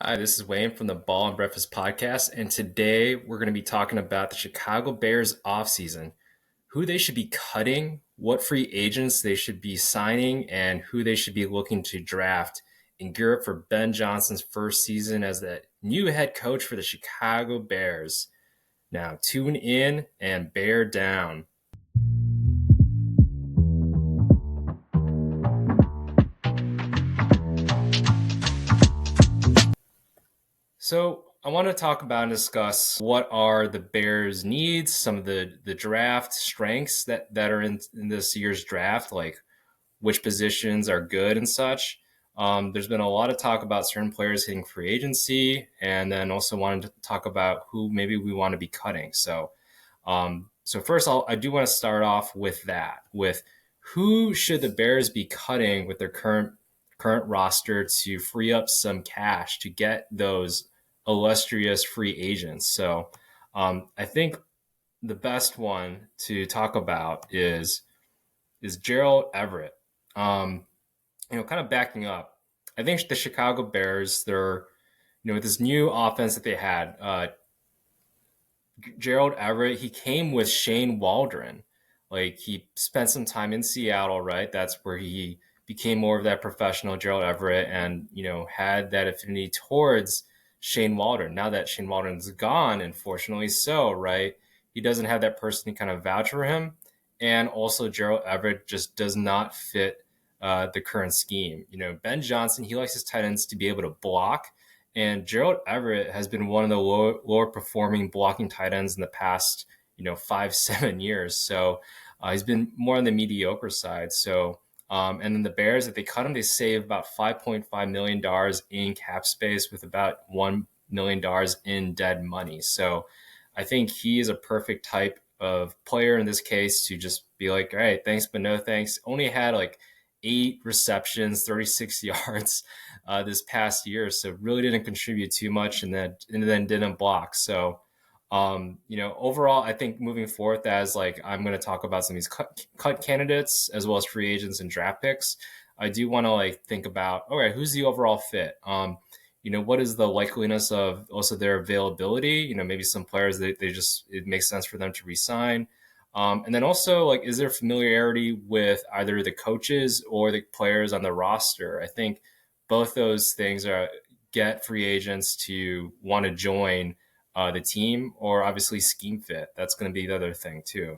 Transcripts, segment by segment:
Hi, this is Wayne from the Ball and Breakfast podcast, and today we're going to be talking about the Chicago Bears offseason, who they should be cutting, what free agents they should be signing, and who they should be looking to draft in gear up for Ben Johnson's first season as the new head coach for the Chicago Bears. Now, tune in and bear down. So I want to talk about and discuss what are the Bears' needs, some of the draft strengths that are in this year's draft, like which positions are good and such. There's been a lot of talk about certain players hitting free agency, and then also wanted to talk about who maybe we want to be cutting. So first, I do want to start off with that, with who should the Bears be cutting with their current roster to free up some cash to get those illustrious free agents. So I think the best one to talk about is Gerald Everett. Um, kind of backing up, I think the Chicago Bears, with this new offense that they had, Gerald Everett, he came with Shane Waldron. Like he spent some time in Seattle, right? That's where he became more of that professional Gerald Everett and, had that affinity towards Shane Waldron. Now that Shane Waldron's gone, unfortunately so, right? He doesn't have that person to kind of vouch for him. And also Gerald Everett just does not fit the current scheme. Ben Johnson, he likes his tight ends to be able to block, and Gerald Everett has been one of the lower performing blocking tight ends in the past, 5, 7 years. So he's been more on the mediocre side. And then the Bears, if they cut him, they save about $5.5 million in cap space with about $1 million in dead money. So I think he is a perfect type of player in this case to just be like, all right, thanks, but no thanks. Only had like 8 receptions, 36 yards this past year, so really didn't contribute too much, and then didn't block. So overall, I think moving forth, as like I'm going to talk about some of these cut candidates as well as free agents and draft picks, I do want to like think about, all right, who's the overall fit? What is the likeliness of also their availability? Maybe some players they just it makes sense for them to resign. And then also, like, is there familiarity with either the coaches or the players on the roster? I think both those things are get free agents to want to join the team, or obviously scheme fit. That's going to be the other thing too.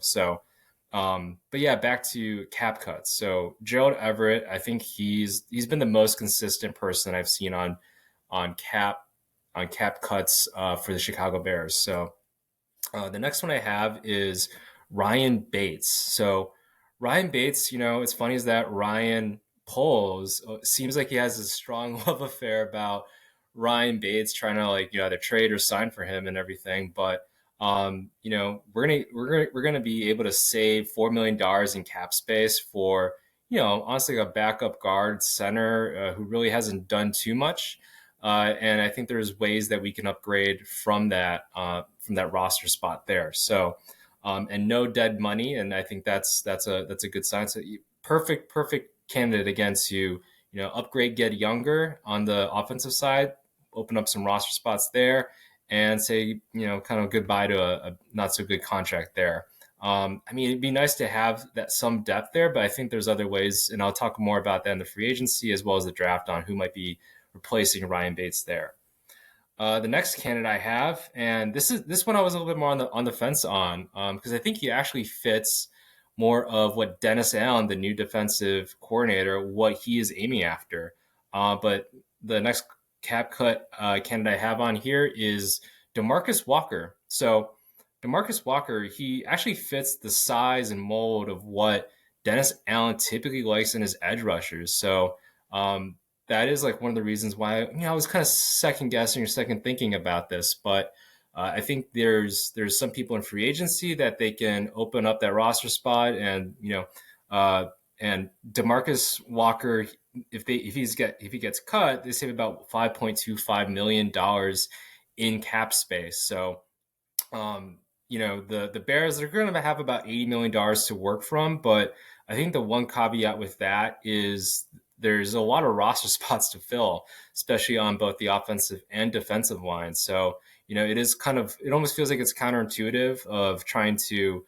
But yeah, back to cap cuts. So Gerald Everett, I think he's been the most consistent person I've seen on cap on cap cuts for the Chicago Bears. So the next one I have is Ryan Bates. So Ryan Bates, it's funny is that Ryan Poles seems like he has a strong love affair about Ryan Bates trying to like either trade or sign for him and everything. But we're gonna be able to save $4 million in cap space for honestly a backup guard center who really hasn't done too much. And I think there's ways that we can upgrade from that roster spot there. And no dead money, and I think that's a good sign. So perfect candidate again to upgrade, get younger on the offensive side, open up some roster spots there, and say kind of goodbye to a not so good contract there. I mean, it'd be nice to have that some depth there, but I think there's other ways, and I'll talk more about that in the free agency as well as the draft on who might be replacing Ryan Bates there. The next candidate I have, and this one I was a little bit more on the fence on, because I think he actually fits more of what Dennis Allen, the new defensive coordinator, what he is aiming after. But the next cap cut candidate I have on here is Demarcus Walker. So Demarcus Walker, he actually fits the size and mold of what Dennis Allen typically likes in his edge rushers. So that is like one of the reasons why I was kind of second guessing or second thinking about this. But I think there's some people in free agency that they can open up that roster spot, and and Demarcus Walker, if he gets cut, they save about $5.25 million in cap space. So the Bears are going to have about $80 million to work from, but I think the one caveat with that is there's a lot of roster spots to fill, especially on both the offensive and defensive lines. So, it is it almost feels like it's counterintuitive of trying to,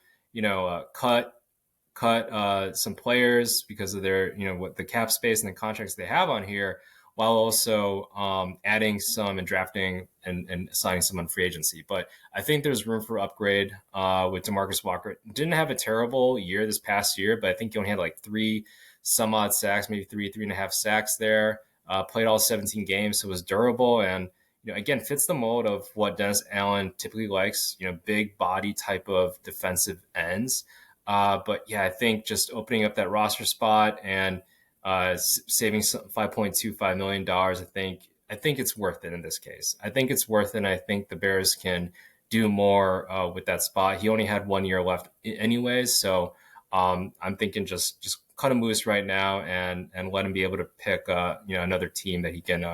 cut some players because of their, what the cap space and the contracts they have on here, while also adding some and drafting and signing some on free agency. But I think there's room for upgrade with DeMarcus Walker. Didn't have a terrible year this past year, but I think he only had like three some odd sacks, maybe three and a half sacks there. Played all 17 games, so was durable and again fits the mold of what Dennis Allen typically likes. Big body type of defensive ends. But yeah, I think just opening up that roster spot and saving $5.25 million, I think it's worth it in this case. I think it's worth it. And I think the Bears can do more with that spot. He only had 1 year left anyways, so I'm thinking just cut him loose right now and let him be able to pick another team that he can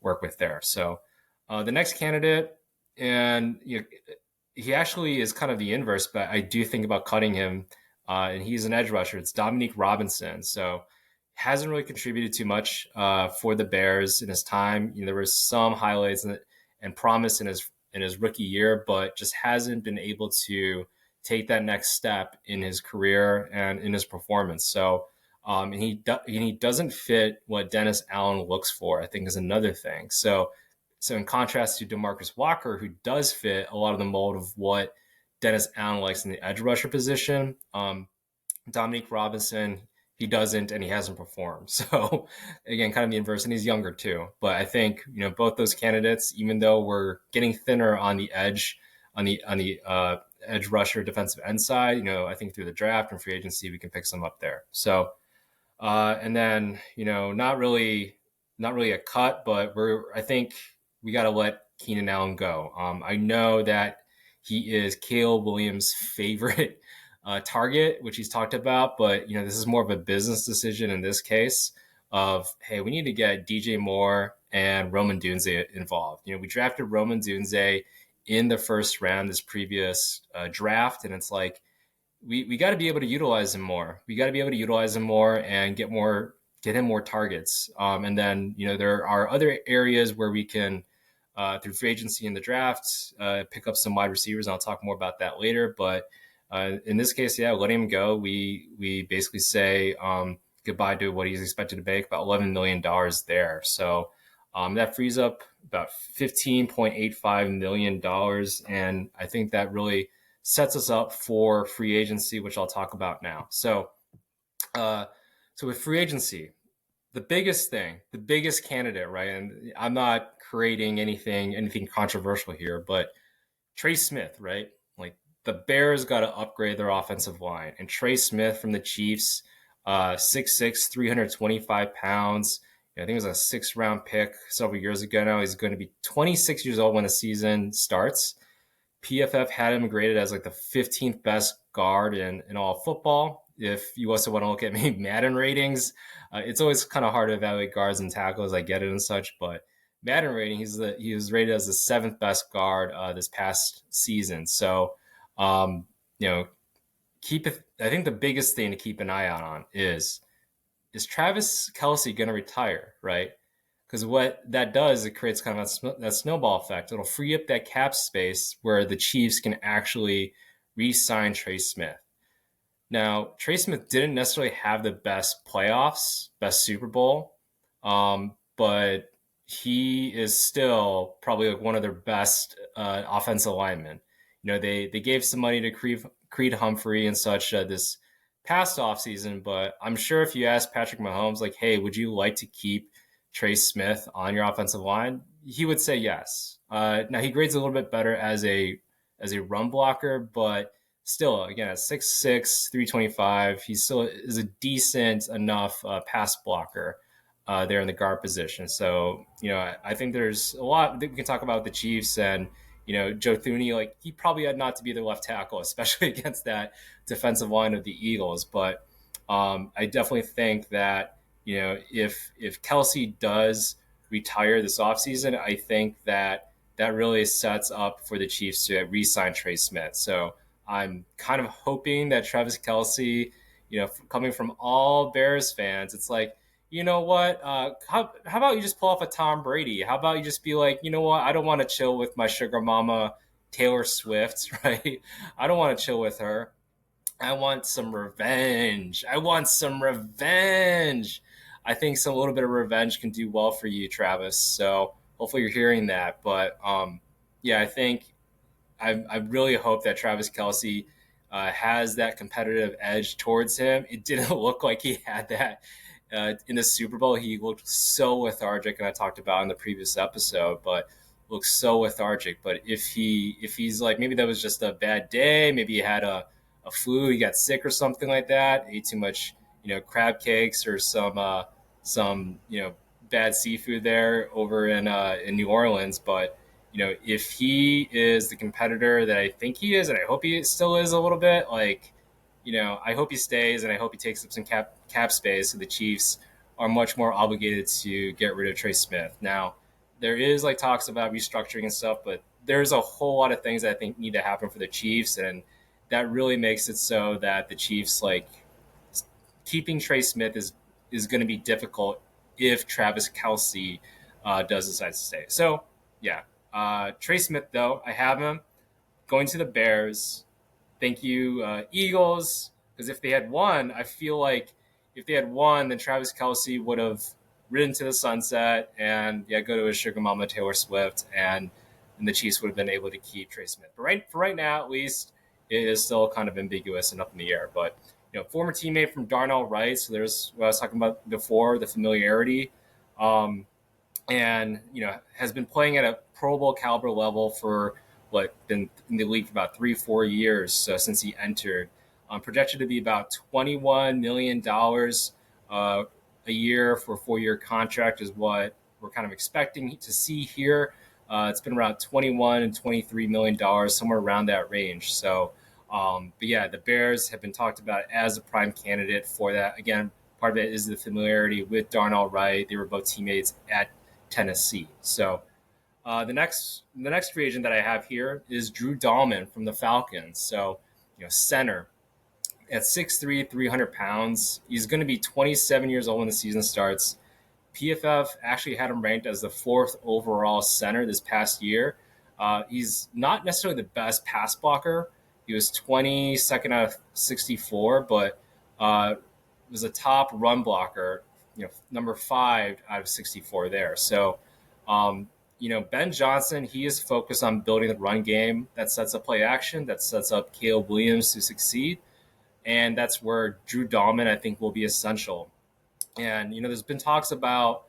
work with there. So the next candidate, and he actually is kind of the inverse, but I do think about cutting him. And he's an edge rusher. It's Dominique Robinson. So hasn't really contributed too much for the Bears in his time. There was some highlights and promise in his rookie year, but just hasn't been able to take that next step in his career and in his performance. So and he doesn't fit what Dennis Allen looks for, I think, is another thing. So in contrast to DeMarcus Walker, who does fit a lot of the mold of what Dennis Allen likes in the edge rusher position, Dominique Robinson, he doesn't, and he hasn't performed. So again, kind of the inverse, and he's younger too. But I think both those candidates, even though we're getting thinner on the edge, on the edge rusher defensive end side, I think through the draft and free agency we can pick some up there. So and then not really a cut, but I think we got to let Keenan Allen go. I know that he is Caleb Williams' favorite target, which he's talked about, but this is more of a business decision in this case. Of hey, we need to get DJ Moore and Roman Dunze involved. We drafted Roman Dunze in the first round this previous draft, and it's like we got to be able to utilize him more. We got to be able to utilize him more and get him more targets. And then there are other areas where we can through free agency in the draft pick up some wide receivers. And I'll talk more about that later. But in this case, yeah, letting him go. We basically say goodbye to what he's expected to make, about $11 million there. So that frees up about $15.85 million. And I think that really sets us up for free agency, which I'll talk about now. So with free agency, the biggest candidate, right? And I'm not creating anything controversial here, but Trey Smith, right? Like the Bears got to upgrade their offensive line, and Trey Smith from the Chiefs, 6'6", 325 pounds. I think it was a 6th round pick several years ago. Now he's going to be 26 years old when the season starts. PFF had him graded as like the 15th best guard in all football. If you also want to look at maybe Madden ratings, it's always kind of hard to evaluate guards and tackles. I get it and such, but Madden rating, he was rated as the 7th best guard this past season. So, I think the biggest thing to keep an eye out on is Travis Kelce going to retire, right? Because what that does, it creates kind of that snowball effect. It'll free up that cap space where the Chiefs can actually re-sign Trey Smith. Now, Trey Smith didn't necessarily have the best playoffs, best Super Bowl, but he is still probably like one of their best offensive linemen. They gave some money to Creed Humphrey and such this past offseason, but I'm sure if you ask Patrick Mahomes, like, hey, would you like to keep Trey Smith on your offensive line? He would say yes. Now he grades a little bit better as a run blocker, but still, again, at 6'6", 325, he still is a decent enough pass blocker there in the guard position. So, I think there's a lot that we can talk about with the Chiefs and, Joe Thuney, like he probably had not to be their left tackle, especially against that defensive line of the Eagles. But I definitely think that, if Kelce does retire this offseason, I think that really sets up for the Chiefs to re-sign Trey Smith. So I'm kind of hoping that Travis Kelce, coming from all Bears fans, it's like, you know what? How about you just pull off a Tom Brady? How about you just be like, you know what? I don't want to chill with my sugar mama Taylor Swift, right? I don't want to chill with her. I want some revenge. I want some revenge. I think some a little bit of revenge can do well for you, Travis. So hopefully you're hearing that. But yeah, I think I really hope that Travis Kelsey has that competitive edge towards him. It didn't look like he had that in the Super Bowl. He looked so lethargic, and I talked about in the previous episode, but looks so lethargic. But if he's like, maybe that was just a bad day, maybe he had a flu, he got sick or something like that, ate too much, crab cakes or some bad seafood there over in New Orleans, but if he is the competitor that I think he is, and I hope he still is a little bit, like, I hope he stays, and I hope he takes up some cap space. So the Chiefs are much more obligated to get rid of Trey Smith. Now, there is like talks about restructuring and stuff, but there's a whole lot of things that I think need to happen for the Chiefs, and that really makes it so that the Chiefs like keeping Trey Smith is going to be difficult if Travis Kelsey does decide to stay. So yeah, Trey Smith though I have him going to the Bears. Thank you, Eagles, because if they had won, I feel like if they had won, then Travis Kelsey would have ridden to the sunset and yeah, go to his sugar mama Taylor Swift, and the Chiefs would have been able to keep Trey Smith. But for right now, at least, it is still kind of ambiguous and up in the air. But former teammate from Darnell Wright, so there's what I was talking about before, the familiarity. And has been playing at a Pro Bowl caliber level for been in the league for about 3-4 years since he entered. Projected to be about $21 million a year for a 4-year contract is what we're kind of expecting to see here. It's been around 21 and $23 million, somewhere around that range. So, but yeah, the Bears have been talked about as a prime candidate for that. Again, part of it is the familiarity with Darnell Wright. They were both teammates at Tennessee. So the next free agent that I have here is Drew Dahlman from the Falcons. So center at 6'3", 300 pounds. He's going to be 27 years old when the season starts. PFF actually had him ranked as the 4th overall center this past year. He's not necessarily the best pass blocker. He was 22nd out of 64, but was a top run blocker, number 5 out of 64 there. So, Ben Johnson, he is focused on building the run game that sets up play action, that sets up Caleb Williams to succeed. And that's where Drew Dahlman, I think, will be essential. And, there's been talks about,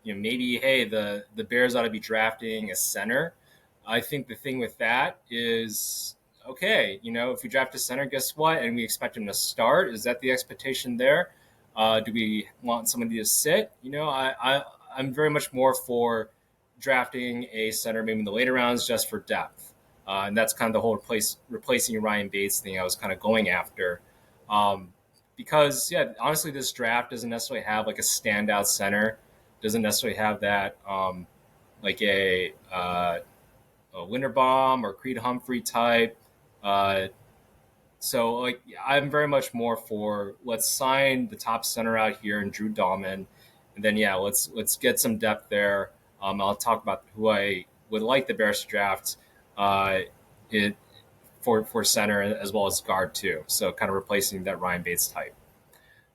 maybe, hey, the Bears ought to be drafting a center. I think the thing with that is, okay, if we draft a center, guess what? And we expect him to start. Is that the expectation there? Do we want somebody to sit? I'm very much more for drafting a center maybe in the later rounds just for depth. And that's kind of the whole replacing Ryan Bates thing I was kind of going after. Because, yeah, honestly, this draft doesn't necessarily have like a standout center, doesn't necessarily have that like a Linderbaum or Creed Humphrey type. So, like, I'm very much more for let's sign the top center out here in Drew Dahlman, and then yeah, let's get some depth there. I'll talk about who I would like the Bears to draft it for center as well as guard too. So, kind of replacing that Ryan Bates type.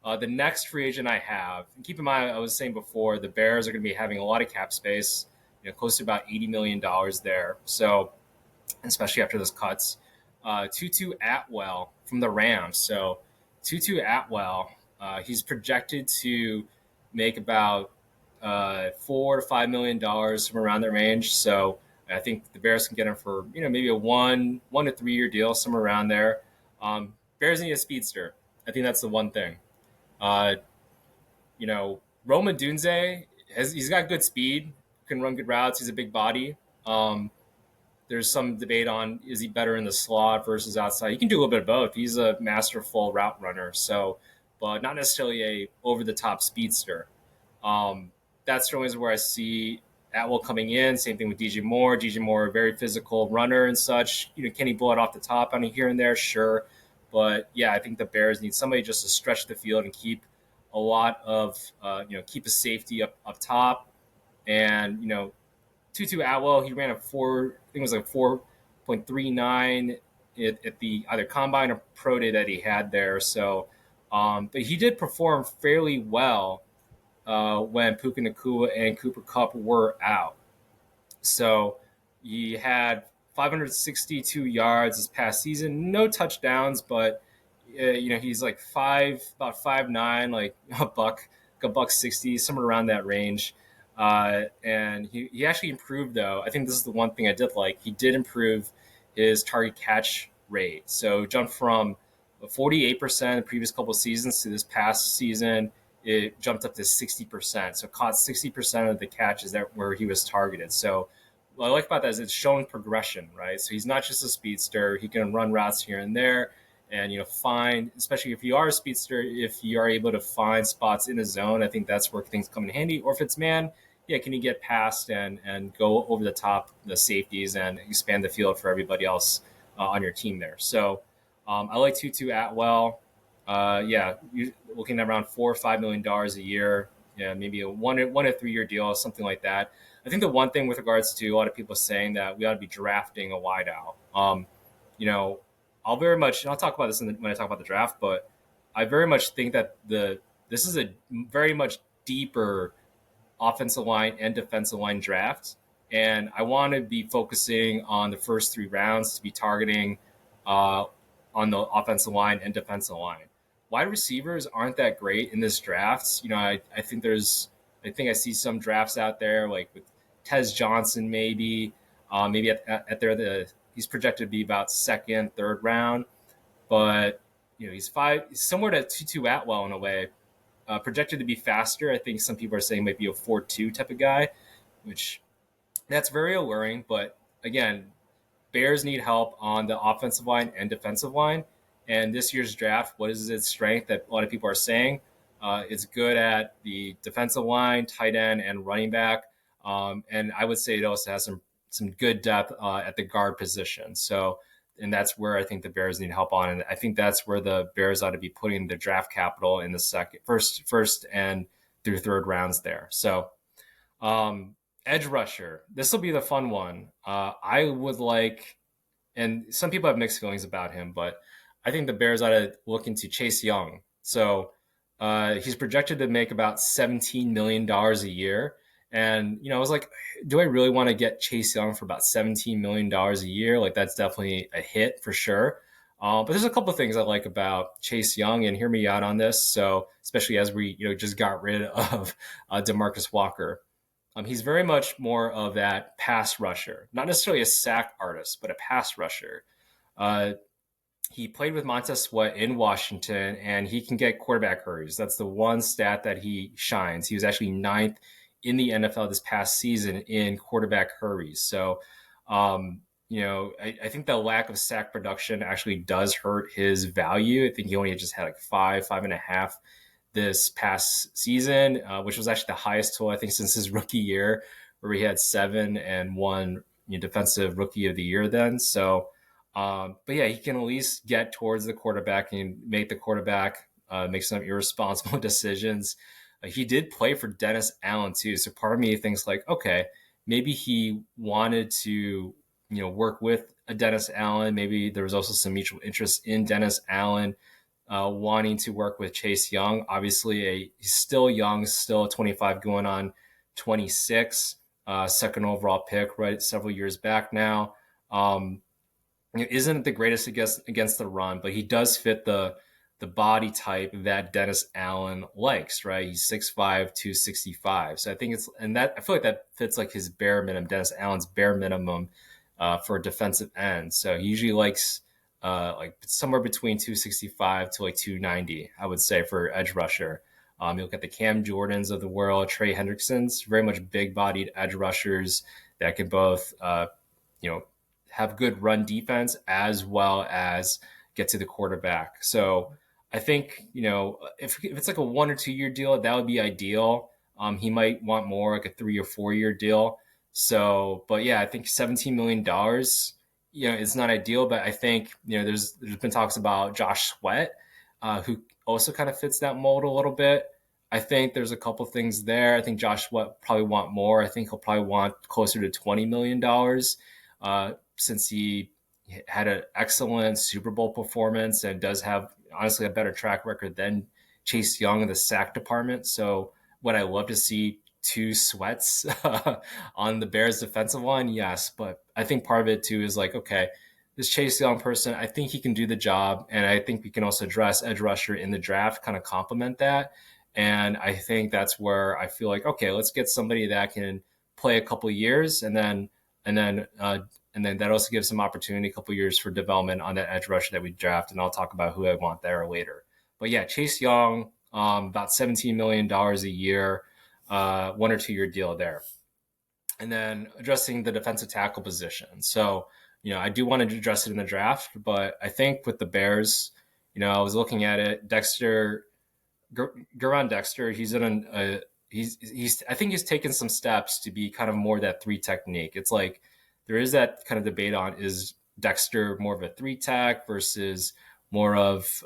The next free agent I have, and keep in mind, I was saying before, the Bears are going to be having a lot of cap space, close to about $80 million there. So, especially after those cuts. Tutu Atwell from the Rams. So Tutu Atwell, he's projected to make about $4 to $5 million from around that range. So I think the Bears can get him for maybe a 1 to 3 year deal, somewhere around there. Bears need a speedster. I think that's the one thing. Roma Dunze he's got good speed, can run good routes. He's a big body. There's some debate on is he better in the slot versus outside. He can do a little bit of both. He's a masterful route runner, so but not necessarily a over the top speedster. That's certainly where I see Atwell coming in. Same thing with DJ Moore. DJ Moore, a very physical runner and such. Can he blow it off the top on here and there? Sure. But yeah, I think the Bears need somebody just to stretch the field and keep a lot of keep a safety up top, and Tutu Atwell, he ran a four, I think it was like 4.39 at the either combine or pro day that he had there. So, but he did perform fairly well when Puka Nakua and Cooper Kupp were out. So he had 562 yards this past season, no touchdowns, but he's like about 5'9", like a buck 60, somewhere around that range. And he actually improved though. I think this is the one thing I did like. He did improve his target catch rate. So jumped from 48% the previous couple of seasons to this past season it jumped up to 60%. So caught 60% of the catches that where he was targeted. So what I like about that is it's showing progression, right? So he's not just a speedster; he can run routes here and there, and find, especially if you are a speedster, if you are able to find spots in the zone, I think that's where things come in handy. Or if it's man, yeah, can you get past and go over the top the safeties and expand the field for everybody else on your team there? So I like Tutu Atwell. Yeah, you looking at around $4 or $5 million a year. Yeah, maybe a one to 3 year deal, something like that. I think the one thing with regards to a lot of people saying that we ought to be drafting a wideout. You know, I'll very much, and I'll talk about this when I talk about the draft, but I very much think that this is a very much deeper offensive line and defensive line draft. And I want to be focusing on the first 3 rounds to be targeting on the offensive line and defensive line. Wide receivers aren't that great in this draft. I think I see some drafts out there like with Tez Johnson, maybe at he's projected to be about second, third round, but he's somewhere to Tutu Atwell in a way, projected to be faster. I think some people are saying might be a 4.2 type of guy, which that's very alluring. But again, Bears need help on the offensive line and defensive line. And this year's draft, what is its strength that a lot of people are saying? It's good at the defensive line, tight end, and running back. And I would say it also has some good depth at the guard position. So, and that's where I think the Bears need help on. And I think that's where the Bears ought to be putting the draft capital in the first and through third rounds there. So, edge rusher. This will be the fun one. I would like, and some people have mixed feelings about him, but I think the Bears ought to look into Chase Young. So he's projected to make about $17 million a year. And, I was like, do I really want to get Chase Young for about $17 million a year? Like, that's definitely a hit for sure. But there's a couple of things I like about Chase Young, and hear me out on this. So, especially as we just got rid of DeMarcus Walker. He's very much more of that pass rusher, not necessarily a sack artist, but a pass rusher. He played with Montez Sweat in Washington, and he can get quarterback hurries. That's the one stat that he shines. He was actually ninth in the NFL this past season in quarterback hurries. So, I think the lack of sack production actually does hurt his value. I think he only just had like 5.5 this past season, which was actually the highest total, I think, since his rookie year, where he had 7 and won defensive rookie of the year then. So, but yeah, he can at least get towards the quarterback and make the quarterback make some irresponsible decisions. He did play for Dennis Allen too. So part of me thinks like, okay, maybe he wanted to, work with a Dennis Allen. Maybe there was also some mutual interest in Dennis Allen wanting to work with Chase Young. Obviously, he's still young, still 25 going on 26, second overall pick, right? Several years back now. Isn't the greatest against the run, but he does fit the body type that Dennis Allen likes, right? He's 6'5", 265. So I think I feel like that fits like his bare minimum, Dennis Allen's bare minimum for a defensive end. So he usually likes like somewhere between 265 to like 290, I would say, for edge rusher. You look at the Cam Jordans of the world, Trey Hendricksons, very much big-bodied edge rushers that can both, have good run defense as well as get to the quarterback. So I think, if it's like a 1 or 2 year deal, that would be ideal. He might want more like a 3 or 4 year deal. So, but yeah, I think $17 million, it's not ideal, but I think, there's been talks about Josh Sweat, who also kind of fits that mold a little bit. I think there's a couple things there. I think Josh probably want more. I think he'll probably want closer to $20 million, since he had an excellent Super Bowl performance and does have honestly a better track record than Chase Young in the sack department. So would I love to see two sweats on the Bears defensive line? Yes, but I think part of it too is like, okay, this Chase Young person, I think he can do the job, and I think we can also address edge rusher in the draft, kind of complement that. And I think that's where I feel like, okay, let's get somebody that can play a couple years, and then and then that also gives some opportunity, a couple years for development on that edge rusher that we draft. And I'll talk about who I want there later. But yeah, Chase Young, about $17 million a year, 1 or 2 year deal there. And then addressing the defensive tackle position. So, I do want to address it in the draft, but I think with the Bears, I was looking at it. Garon Dexter, he's in he's I think he's taken some steps to be kind of more that three technique. It's like there is that kind of debate on, is Dexter more of a three tech versus more of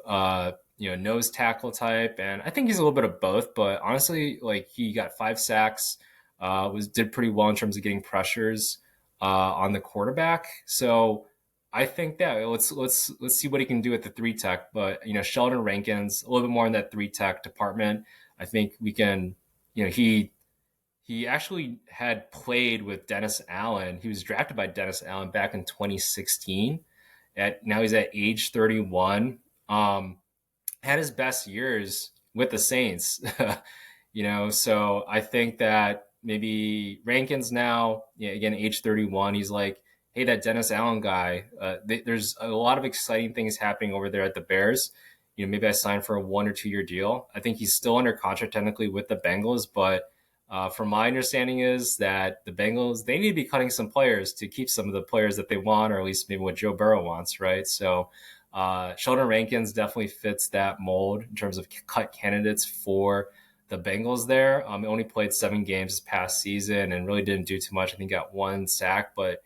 nose tackle type, and I think he's a little bit of both. But honestly, like he got 5 sacks, did pretty well in terms of getting pressures on the quarterback. So I think that let's see what he can do at the three tech. But Sheldon Rankins a little bit more in that three tech department. I think we can. He actually had played with Dennis Allen. He was drafted by Dennis Allen back in 2016. Now he's at age 31. Had his best years with the Saints. So I think that maybe Rankins now, again, age 31, he's like, hey, that Dennis Allen guy, there's a lot of exciting things happening over there at the Bears. Maybe I signed for a 1 or 2 year deal. I think he's still under contract technically with the Bengals, but from my understanding is that the Bengals, they need to be cutting some players to keep some of the players that they want, or at least maybe what Joe Burrow wants, right? So Sheldon Rankins definitely fits that mold in terms of cut candidates for the Bengals there. He only played 7 games this past season and really didn't do too much. I think he got 1 sack, but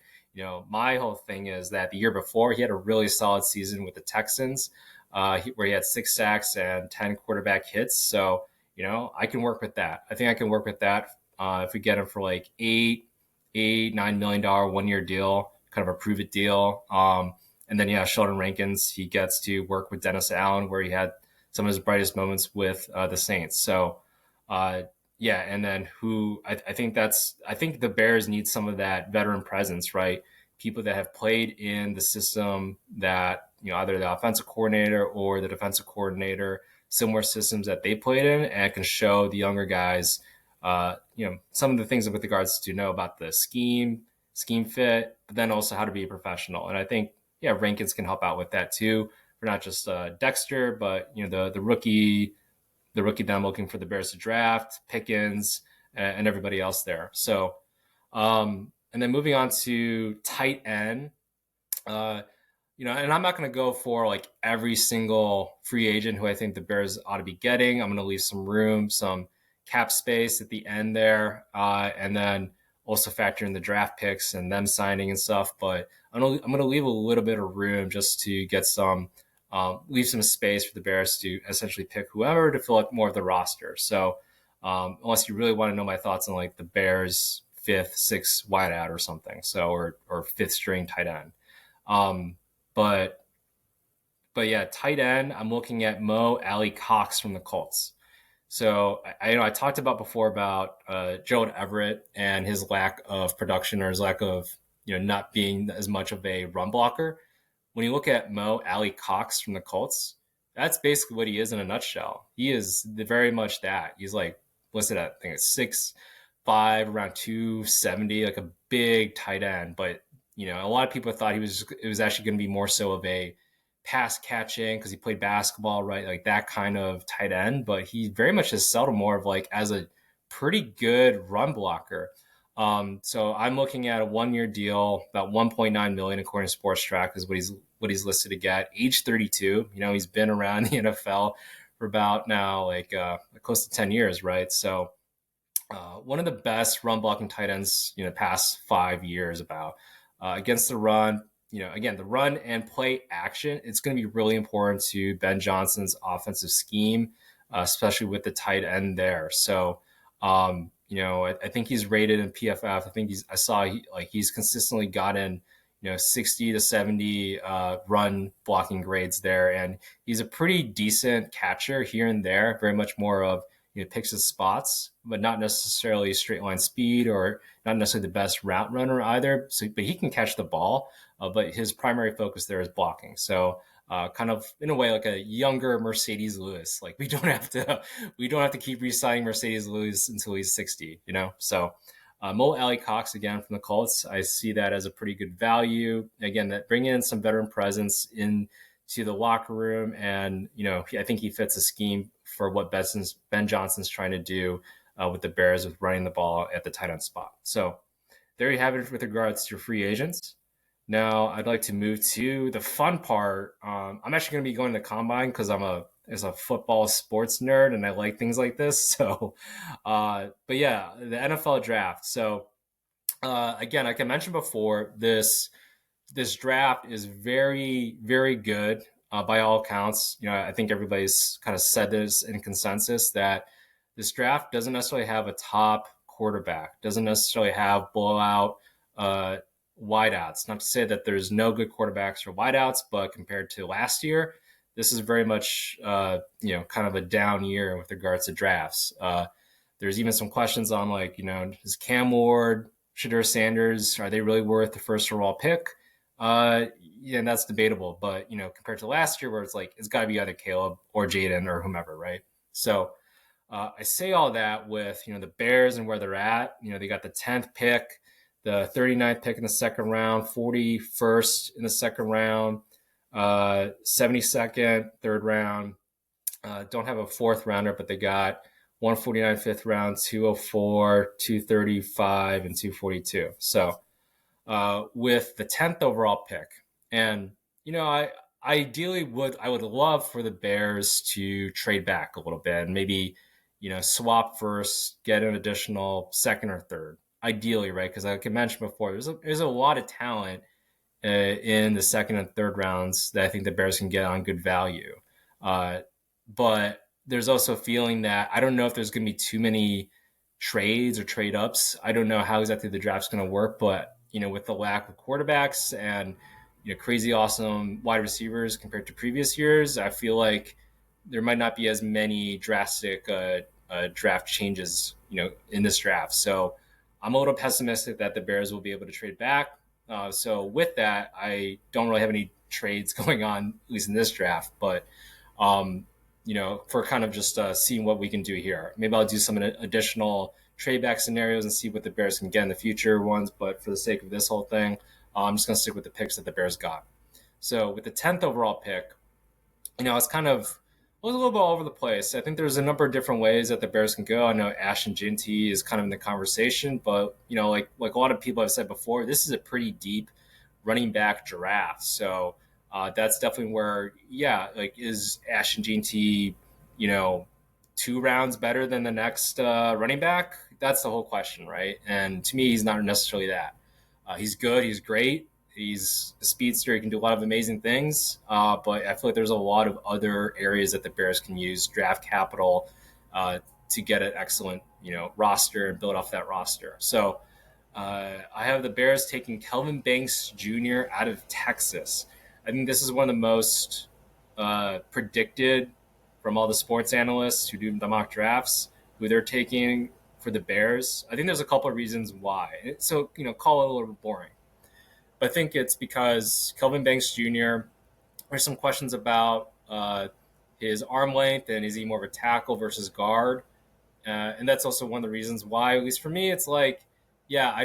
my whole thing is that the year before he had a really solid season with the Texans, where he had 6 sacks and 10 quarterback hits. So, I can work with that. I think I can work with that if we get him for like $9 million 1 year deal, kind of a prove it deal. And then, Sheldon Rankins, he gets to work with Dennis Allen, where he had some of his brightest moments with the Saints. So, and then I think the Bears need some of that veteran presence, right? People that have played in the system that, either the offensive coordinator or the defensive coordinator, similar systems that they played in, and can show the younger guys, some of the things with regards to know about the scheme fit, but then also how to be a professional. And I think, Rankins can help out with that too, for not just Dexter, but the rookie that I'm looking for the Bears to draft, Pickens, and everybody else there. So, and then moving on to tight end, and I'm not going to go for like every single free agent who I think the Bears ought to be getting. I'm going to leave some room, some cap space at the end there, and then also factor in the draft picks and them signing and stuff. But I'm going to leave a little bit of room just to get leave some space for the Bears to essentially pick whoever to fill up more of the roster. So unless you really want to know my thoughts on like the Bears 5th, 6th wideout or something, so or 5th string tight end. But yeah, tight end, I'm looking at Mo Alley-Cox from the Colts. So I talked about before about Gerald Everett and his lack of production, or his lack of not being as much of a run blocker. When you look at Mo Alley-Cox from the Colts, that's basically what he is in a nutshell. He is very much that. He's like listed at, I think it's 6'5", around 270, like a big tight end. But a lot of people thought it was actually going to be more so of a pass catching, because he played basketball, right? Like that kind of tight end. But he very much has settled more of like as a pretty good run blocker. So I'm looking at a 1 year deal, about 1.9 million according to Sports Track is what he's listed to get. Age 32. He's been around the NFL for about now close to 10 years, right? So one of the best run blocking tight ends, past 5 years about against the run. Again, the run and play action, it's going to be really important to Ben Johnson's offensive scheme. especially with the tight end there. So, I think he's rated in PFF. I think I saw he's consistently gotten 60 to 70 run blocking grades there, and he's a pretty decent catcher here and there. Very much more of picks his spots, but not necessarily straight line speed or not necessarily the best route runner either. So, but he can catch the ball. But his primary focus there is blocking. So kind of in a way like a younger Mercedes Lewis. Like we don't have to keep re-signing Mercedes Lewis until he's 60. So Mo Alley Cox again from the Colts. I see that as a pretty good value. Again, that bring in some veteran presence into the locker room, and I think he fits a scheme for what Ben Johnson's trying to do with the Bears with running the ball at the tight end spot. So there you have it with regards to your free agents. Now I'd like to move to the fun part. I'm actually going to be going to the combine because as a football sports nerd and I like things like this. So, but yeah, the NFL draft. So again, like I mentioned before, this draft is very, very good by all accounts. I think everybody's kind of said this in consensus that this draft doesn't necessarily have a top quarterback, doesn't necessarily have blowout wideouts. Not to say that there's no good quarterbacks or wideouts, but compared to last year, this is very much kind of a down year with regards to drafts. There's even some questions on is Cam Ward, Shedeur Sanders, are they really worth the first overall pick? Yeah, and that's debatable. But compared to last year, where it's got to be either Caleb or Jaden or whomever, right? So I say all that with the Bears and where they're at. They got the 10th pick, the 39th pick in the second round, 41st in the second round, 72nd, third round. Don't have a fourth rounder, but they got 149 fifth round, 204, 235, and 242. So with the 10th overall pick, and I would love for the Bears to trade back a little bit and maybe swap first, get an additional second or third, ideally, right? Because like I mentioned before, there's a lot of talent in the second and third rounds that I think the Bears can get on good value. But there's also a feeling that I don't know if there's going to be too many trades or trade ups. I don't know how exactly the draft's going to work, but with the lack of quarterbacks and crazy awesome wide receivers compared to previous years, I feel like there might not be as many drastic draft changes in this draft. So I'm a little pessimistic that the Bears will be able to trade back. So with that, I don't really have any trades going on, at least in this draft. But for kind of just seeing what we can do here, maybe I'll do some additional trade back scenarios and see what the Bears can get in the future ones. But for the sake of this whole thing, I'm just going to stick with the picks that the Bears got. So with the 10th overall pick, it's kind of it was a little bit all over the place. I think there's a number of different ways that the Bears can go. I know Ashton Ginty is kind of in the conversation, but like a lot of people have said before, this is a pretty deep running back draft. So that's definitely where, is Ashton Ginty, 2 rounds better than the next running back? That's the whole question, right? And to me, he's not necessarily that. He's good. He's great. He's a speedster. He can do a lot of amazing things. But I feel like there's a lot of other areas that the Bears can use draft capital to get an excellent, roster and build off that roster. So I have the Bears taking Kelvin Banks Jr. out of Texas. I think this is one of the most predicted from all the sports analysts who do the mock drafts, who they're taking for the Bears. I think there's a couple of reasons why. So, call it a little bit boring. But I think it's because Kelvin Banks Jr., there's some questions about his arm length and is he more of a tackle versus guard? And that's also one of the reasons why, at least for me, it's I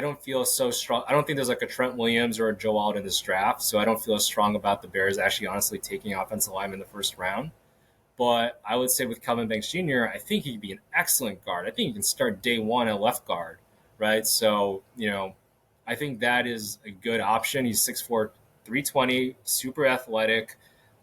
don't feel so strong. I don't think there's a Trent Williams or a Joe Alt in this draft, so I don't feel as strong about the Bears actually honestly taking offensive lineman in the first round. But I would say with Kelvin Banks Jr., I think he could be an excellent guard. I think he can start day one at left guard, right? So, I think that is a good option. He's 6'4", 320, super athletic.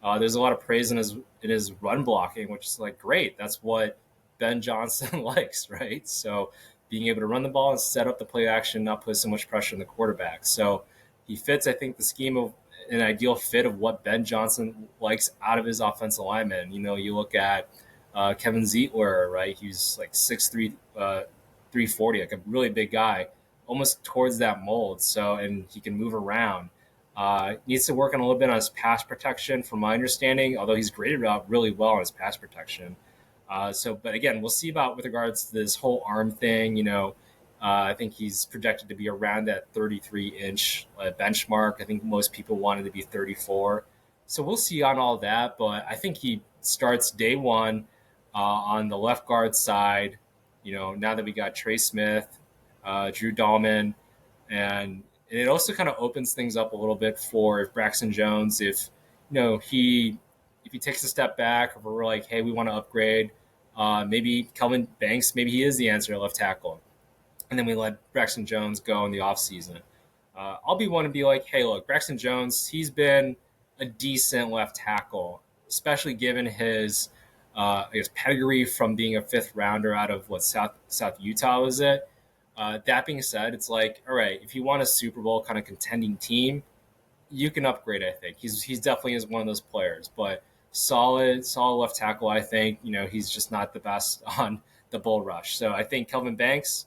There's a lot of praise in his run blocking, which is great. That's what Ben Johnson likes, right? So being able to run the ball and set up the play action, not put so much pressure on the quarterback. So he fits, I think, the scheme of an ideal fit of what Ben Johnson likes out of his offensive lineman. You look at Kevin Zietler, right? He's like 6'3", 340, like a really big guy, almost towards that mold. So, and he can move around. Needs to work on a little bit on his pass protection, from my understanding, although he's graded out really well on his pass protection. But again, we'll see about with regards to this whole arm thing. I think he's projected to be around that 33-inch benchmark. I think most people wanted to be 34. So we'll see on all that. But I think he starts day one on the left guard side. Now that we got Trey Smith, Drew Dahlman, and it also kind of opens things up a little bit for Braxton Jones if he takes a step back, if we're like, hey, we want to upgrade, maybe Kelvin Banks, maybe he is the answer at left tackle, and then we let Braxton Jones go in the offseason. I'll be one to be like, hey, look, Braxton Jones, he's been a decent left tackle, especially given his pedigree from being a fifth rounder out of South Utah was it. That being said, it's like, all right, if you want a Super Bowl kind of contending team, you can upgrade. I think he's definitely is one of those players, but solid left tackle. I think he's just not the best on the bull rush. So I think Kelvin Banks,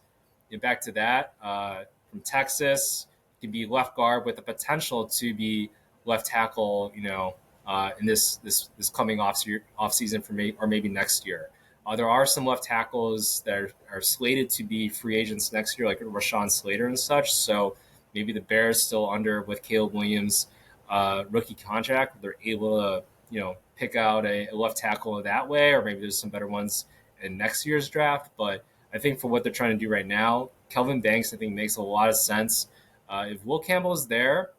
back to that, from Texas, can be left guard with the potential to be left tackle. In this coming off season for me, or maybe next year. There are some left tackles that are slated to be free agents next year, like Rashawn Slater and such. So maybe the Bears still under with Caleb Williams' rookie contract, they're able to pick out a left tackle that way, or maybe there's some better ones in next year's draft. But I think for what they're trying to do right now, Kelvin Banks I think makes a lot of sense. If Will Campbell's there,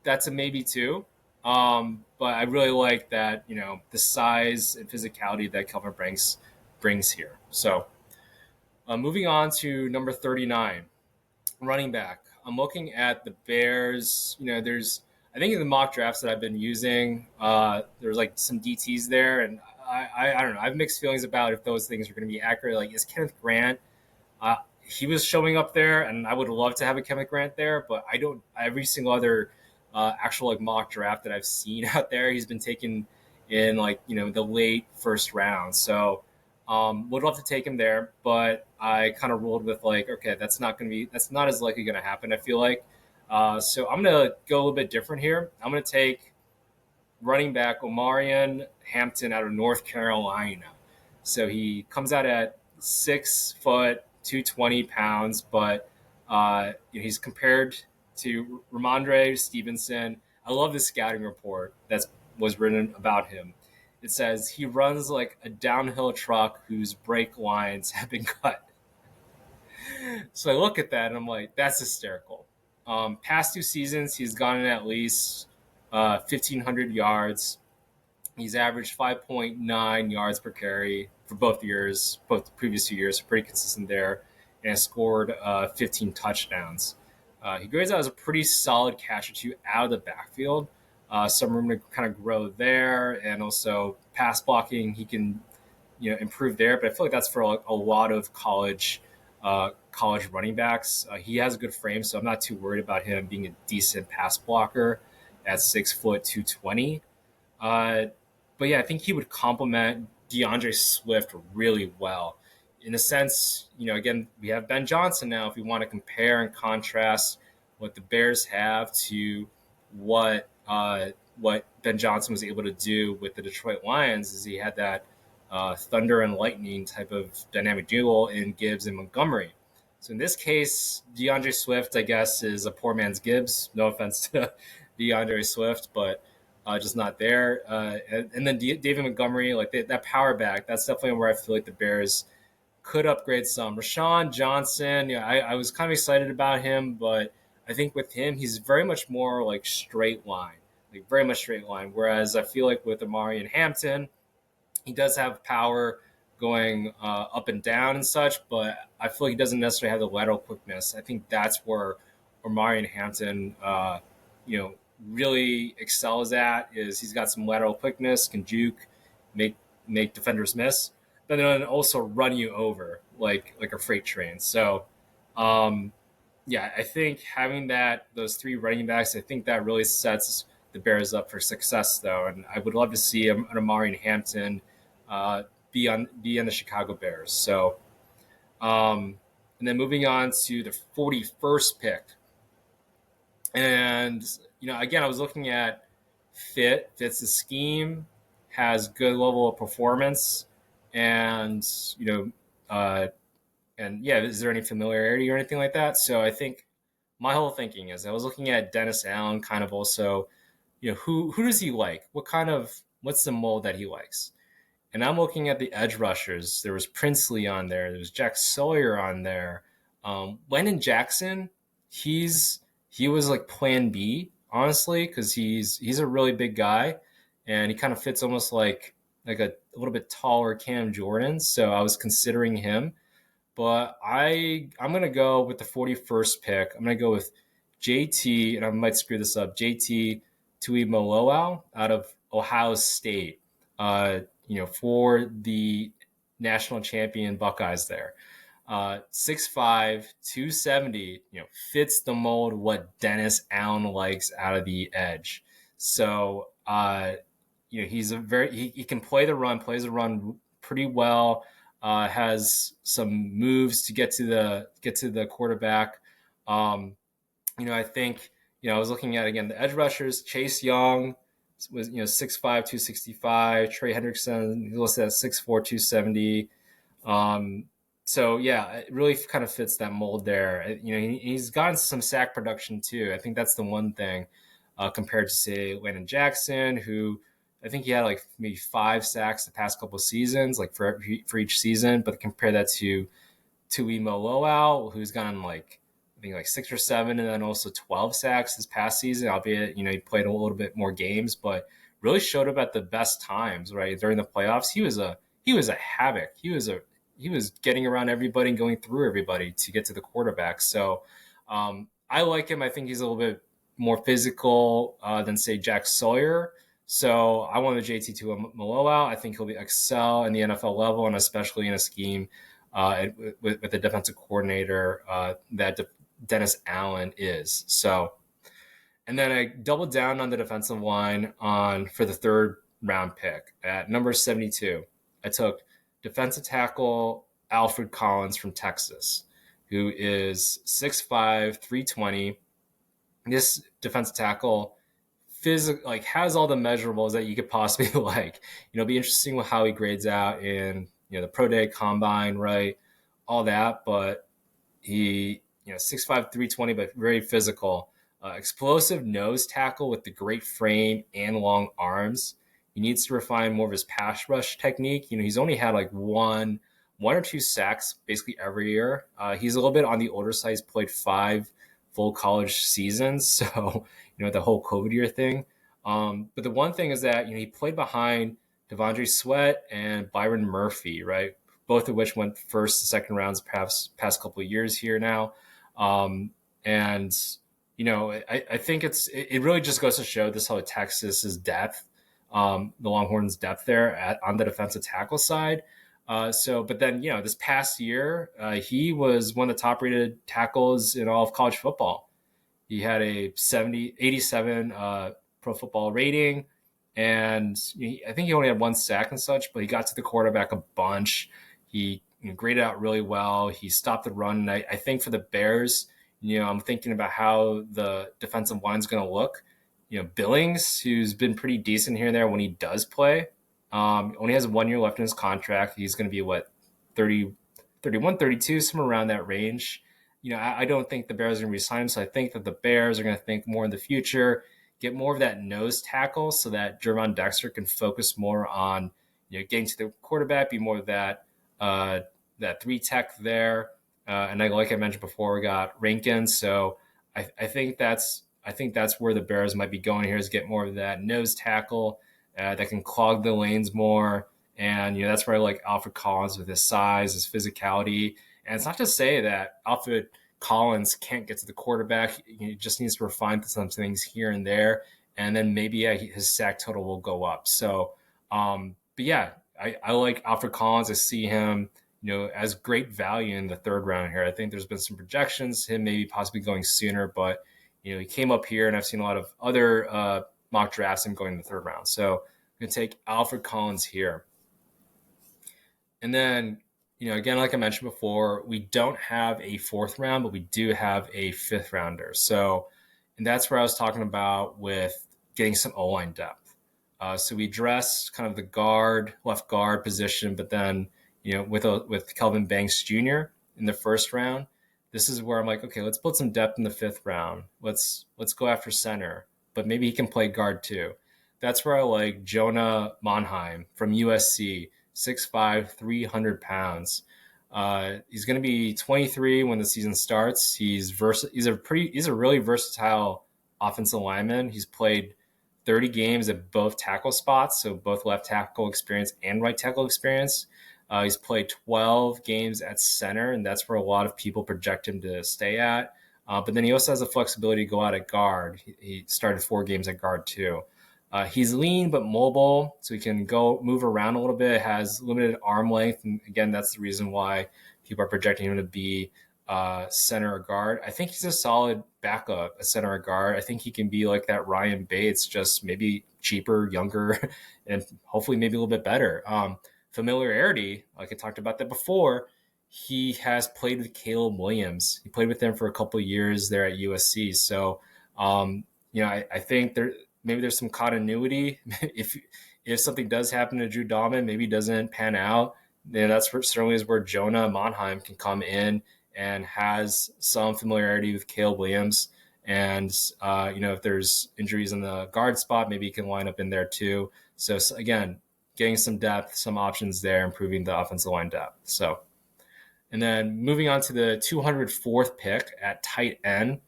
that's a maybe too. But I really like that the size and physicality that Kelvin Banks brings here. So moving on to number 39, running back. I'm looking at the Bears. I think in the mock drafts that I've been using, there's like some DTs there, and I don't know. I have mixed feelings about if those things are going to be accurate. Like, is Kenneth Grant? He was showing up there, and I would love to have a Kenneth Grant there, but I don't. Every single other actual like mock draft that I've seen out there, he's been taken in the late first round. So would love to take him there, but I kind of ruled with okay, that's not as likely going to happen. I feel like. So I'm going to go a little bit different here. I'm going to take running back Omarion Hampton out of North Carolina. So he comes out at 6 foot, 220 pounds, but he's compared to Ramondre Stevenson. I love the scouting report that was written about him. It says he runs like a downhill truck whose brake lines have been cut. So I look at that and I'm like, that's hysterical. Past 2 seasons, he's gone in at least 1,500 yards. He's averaged 5.9 yards per carry for both the previous 2 years, so pretty consistent there, and scored 15 touchdowns. He grades out as a pretty solid catch or two out of the backfield. Some room to kind of grow there, and also pass blocking, he can improve there. But I feel like that's for a lot of college running backs. He has a good frame, so I'm not too worried about him being a decent pass blocker at 6 foot 220. But yeah, I think he would complement DeAndre Swift really well. In a sense, again, we have Ben Johnson now. If we want to compare and contrast what the Bears have to what Ben Johnson was able to do with the Detroit Lions, is he had that thunder and lightning type of dynamic duo in Gibbs and Montgomery. So in this case, DeAndre Swift, I guess, is a poor man's Gibbs. No offense to DeAndre Swift, but just not there. And then David Montgomery, that power back, that's definitely where I feel like the Bears could upgrade some. Rashawn Johnson, I was kind of excited about him, but I think with him, he's very much more like straight line, very much straight line. Whereas I feel like with Omarion Hampton, he does have power going up and down and such, but I feel like he doesn't necessarily have the lateral quickness. I think that's where Omarion Hampton, really excels at, is he's got some lateral quickness, can juke, make defenders miss, but then also run you over like a freight train. So, I think having those 3 running backs, I think that really sets the Bears up for success, though. And I would love to see an Omarion Hampton be on the Chicago Bears. So, and then moving on to the 41st pick, and again, I was looking at fits the scheme, has good level of performance, and you know, uh, and yeah, is there any familiarity or anything like that? So I think my whole thinking is I was looking at Dennis Allen, kind of also, who does he like? What's the mold that he likes? And I'm looking at the edge rushers. There was Princely on there. There was Jack Sawyer on there. Lennon Jackson, he's he was like Plan B, honestly, because he's a really big guy, and he kind of fits almost like a little bit taller Cam Jordan. So I was considering him, but I'm gonna go with the 41st pick. I'm gonna go with JT, and I might screw this up. JT Tuimoloau out of Ohio State. For the national champion Buckeyes there. 6'5", 270, fits the mold what Dennis Allen likes out of the edge. So, he's he can plays the run pretty well. Has some moves to get to the quarterback. I think I was looking at again the edge rushers. Chase Young was 6'5", 265. Trey Hendrickson listed at 6'4", 270. So yeah, it really kind of fits that mold there. He's gotten some sack production too. I think that's the one thing compared to say Landon Jackson, who I think he had like maybe 5 sacks the past couple of seasons, like for each season. But compare that to Tuimoloau, who's gotten like I think like 6 or 7, and then also 12 sacks this past season. Albeit he played a little bit more games, but really showed up at the best times. Right during the playoffs, he was a havoc. He was getting around everybody and going through everybody to get to the quarterback. So I like him. I think he's a little bit more physical than say Jack Sawyer. So I want the JT to Maloa. I think he'll excel in the NFL level, and especially in a scheme with the defensive coordinator that Dennis Allen is. So, and then I doubled down on the defensive line for the 3rd round pick at number 72. I took defensive tackle Alfred Collins from Texas, who is 6'5", 320. This defensive tackle has all the measurables that you could possibly like. It'll be interesting with how he grades out in the pro day combine, right? All that, but he 6'5", 320, but very physical. Explosive nose tackle with the great frame and long arms. He needs to refine more of his pass rush technique. He's only had like one or 2 sacks basically every year. He's a little bit on the older side. He's played 5 full college seasons, so the whole COVID year thing. But the one thing is that he played behind Devondre Sweat and Byron Murphy, right? Both of which went 1st and 2nd rounds past couple of years here now. And I think it really just goes to show this how Texas's depth, the Longhorns' depth there on the defensive tackle side. But then this past year, he was one of the top rated tackles in all of college football. He had a 87 Pro Football rating, and I think he only had 1 sack and such, but he got to the quarterback a bunch. He graded out really well. He stopped the run. And I think for the Bears, I'm thinking about how the defensive line is going to look. Billings, who's been pretty decent here and there when he does play, only has 1 year left in his contract. He's going to be 30, 31, 32, somewhere around that range. I don't think the Bears are going to resign him. So I think that the Bears are going to think more in the future, get more of that nose tackle so that Jervon Dexter can focus more on, getting to the quarterback, be more of that 3 tech there. And like I mentioned before, we got Rankin. So I think that's where the Bears might be going here, is get more of that nose tackle that can clog the lanes more. And, that's where I like Alfred Collins with his size, his physicality. And it's not to say that Alfred Collins can't get to the quarterback. He just needs to refine some things here and there. And then maybe his sack total will go up. So, but yeah, I like Alfred Collins. I see him, as great value in the 3rd round here. I think there's been some projections, him maybe possibly going sooner, but, he came up here, and I've seen a lot of other mock drafts him going in the 3rd round. So I'm going to take Alfred Collins here. And then, again, like I mentioned before, we don't have a fourth round, but we do have a fifth rounder. So, and that's where I was talking about with getting some O line depth. So we addressed kind of the left guard position, but then, with Kelvin Banks Jr. in the first round, this is where I'm like, okay, let's put some depth in the fifth round. Let's go after center, but maybe he can play guard too. That's where I like Jonah Monheim from USC, 6'5", 300 pounds. He's going to be 23 when the season starts. He's a really versatile offensive lineman. He's played 30 games at both tackle spots, so both left tackle experience and right tackle experience. He's played 12 games at center, and that's where a lot of people project him to stay at. But then he also has the flexibility to go out at guard. He started 4 games at guard too. He's lean but mobile, so he can go move around a little bit. Has limited arm length, and again, that's the reason why people are projecting him to be center or guard. I think he's a solid backup at center or guard. I think he can be like that Ryan Bates, just maybe cheaper, younger, and hopefully maybe a little bit better. Familiarity, like I talked about that before. He has played with Caleb Williams. He played with him for a couple of years there at USC. So, I think maybe there's some continuity. if something does happen to Drew Dahman, maybe doesn't pan out, then that's certainly is where Jonah Monheim can come in and has some familiarity with Caleb Williams. And, if there's injuries in the guard spot, maybe he can line up in there too. So again, getting some depth, some options there, improving the offensive line depth. So, and then moving on to the 204th pick at tight end,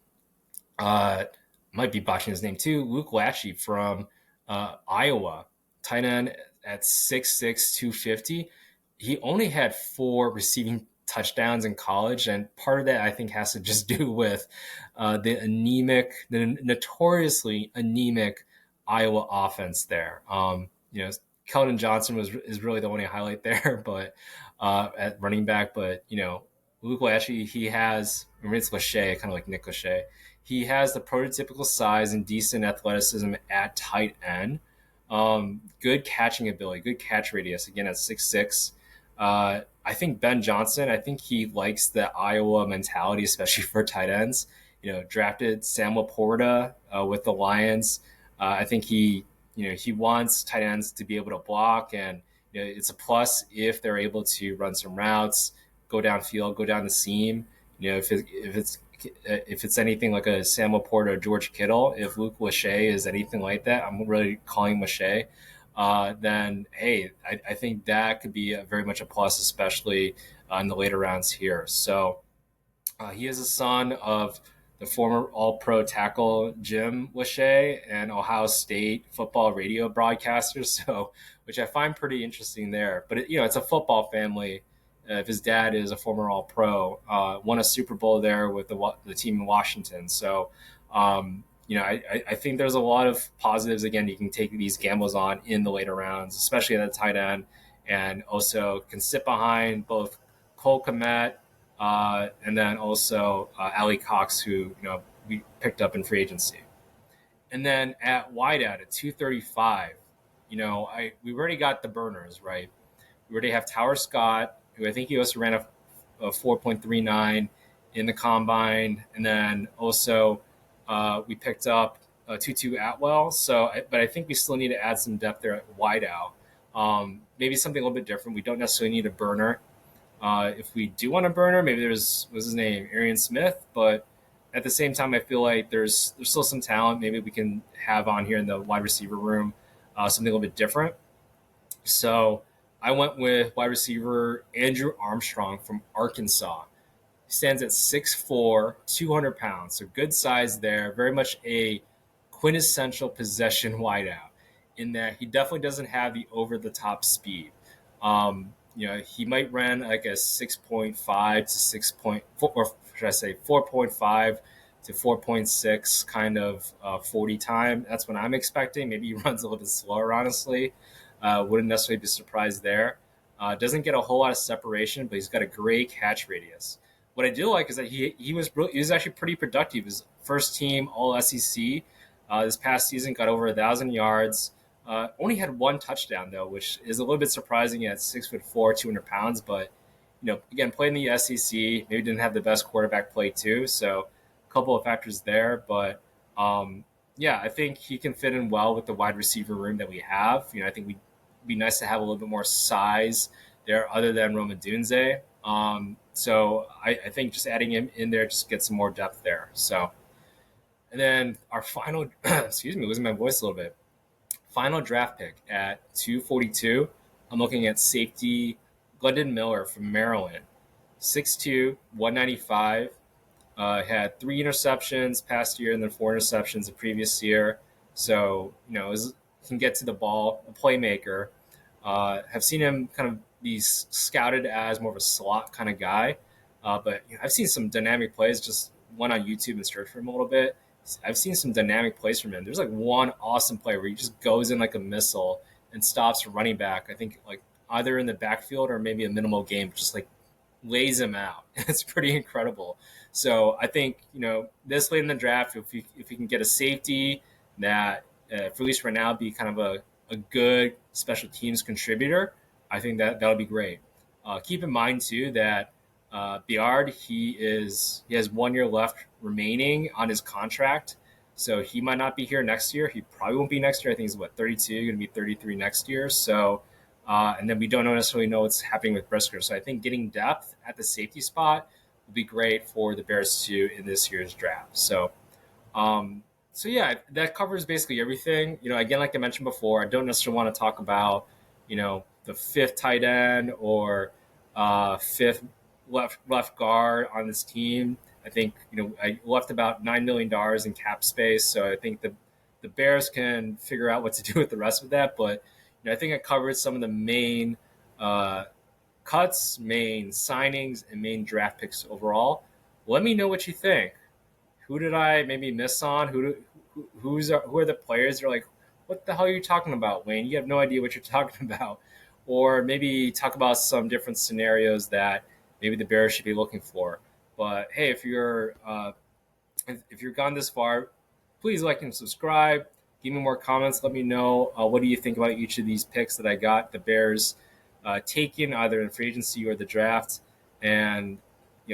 might be botching his name too, Luke Lachey from Iowa, tight end at 6'6", 250. He only had 4 receiving touchdowns in college, and part of that I think has to just do with the notoriously anemic Iowa offense there. Keldon Johnson is really the only highlight there, but at running back. But Luke Lachey, it's Lachey, kind of like Nick Lachey. He has the prototypical size and decent athleticism at tight end. Good catching ability, good catch radius. Again, at 6'6". I think Ben Johnson, I think he likes the Iowa mentality, especially for tight ends. Drafted Sam Laporta with the Lions. I think he wants tight ends to be able to block, and it's a plus if they're able to run some routes, go downfield, go down the seam. If it's anything like a Sam Laporta or George Kittle, if Luke Lachey is anything like that, I'm really calling Lachey. Then hey, I think that could be very much a plus, especially in the later rounds here. So he is a son of the former All-Pro tackle Jim Lachey and Ohio State football radio broadcaster, so which I find pretty interesting there. But it's a football family. If his dad is a former All-Pro, won a Super Bowl there with the team in Washington. So, I think there's a lot of positives. Again, you can take these gambles on in the later rounds, especially at the tight end, and also can sit behind both Cole Kmet and then also Ali Cox, who we picked up in free agency. And then at wideout at 235, we already got the burners, right? We already have Tower Scott, who I think he also ran a 4.39 in the combine, and then also we picked up Tutu Atwell. But I think we still need to add some depth there at wideout. Maybe something a little bit different. We don't necessarily need a burner. If we do want a burner, maybe what's his name, Arian Smith. But at the same time, I feel like there's still some talent. Maybe we can have on here in the wide receiver room something a little bit different. So I went with wide receiver Andrew Armstrong from Arkansas. He stands at 6'4", 200 pounds, so good size there. Very much a quintessential possession wideout in that he definitely doesn't have the over-the-top speed. He might run like a 6.5 to 6.4, or should I say 4.5 to 4.6 kind of 40 time. That's what I'm expecting. Maybe he runs a little bit slower, honestly. Wouldn't necessarily be surprised there. Doesn't get a whole lot of separation, but he's got a great catch radius. What I do like is that he was actually pretty productive. His first team All SEC this past season, got over 1,000 yards, Only had one touchdown though, which is a little bit surprising at 6'4", 200 pounds. But again, playing the SEC, maybe didn't have the best quarterback play too. So a couple of factors there, but yeah, I think he can fit in well with the wide receiver room that we have. I think we'd be nice to have a little bit more size there, other than Roma Dunze. So I think just adding him in there just gets some more depth there. So, and then our final, excuse me, losing my voice a little bit. Final draft pick at 242. I'm looking at safety Glendon Miller from Maryland, 6'2", 195. Had 3 interceptions past year and then 4 interceptions the previous year. So, can get to the ball, a playmaker. Have seen him kind of be scouted as more of a slot kind of guy. But I've seen some dynamic plays, just went on YouTube and searched for him a little bit. I've seen some dynamic plays from him. There's like one awesome play where he just goes in like a missile and stops running back. I think like either in the backfield or maybe a minimal game, just like lays him out. It's pretty incredible. So I think this late in the draft, if we can get a safety that, for at least right now, be kind of a good special teams contributor, I think that would be great. Keep in mind too that Biard, he has 1 year left remaining on his contract, so he might not be here next year. He probably won't be next year. I think he's 32, going to be 33 next year. So, and then we don't necessarily know what's happening with Brisker. So I think getting depth at the safety spot will be great for the Bears too in this year's draft. So yeah, that covers basically everything. Again, like I mentioned before, I don't necessarily want to talk about, the fifth tight end or fifth left guard on this team. I think I left about $9 million in cap space, so I think the Bears can figure out what to do with the rest of that. But I think I covered some of the main cuts, main signings, and main draft picks overall. Let me know what you think. Who did I maybe miss on? Who are the players that are like, what the hell are you talking about, Wayne? You have no idea what you're talking about. Or maybe talk about some different scenarios that maybe the Bears should be looking for. But hey, if you're gone this far, please like and subscribe. Give me more comments. Let me know what do you think about each of these picks that I got the Bears taken either in free agency or the draft. And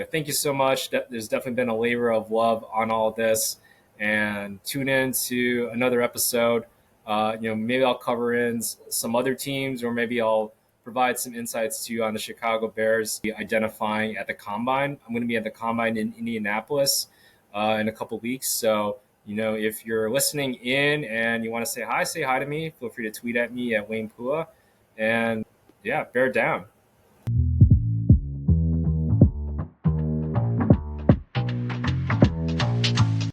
thank you so much. There's definitely been a labor of love on all of this. And tune in to another episode. Maybe I'll cover in some other teams, or maybe I'll provide some insights to you on the Chicago Bears identifying at the Combine. I'm going to be at the Combine in Indianapolis in a couple weeks. So, if you're listening in and you want to say hi to me. Feel free to tweet at me at Wayne Pua. And yeah, bear down.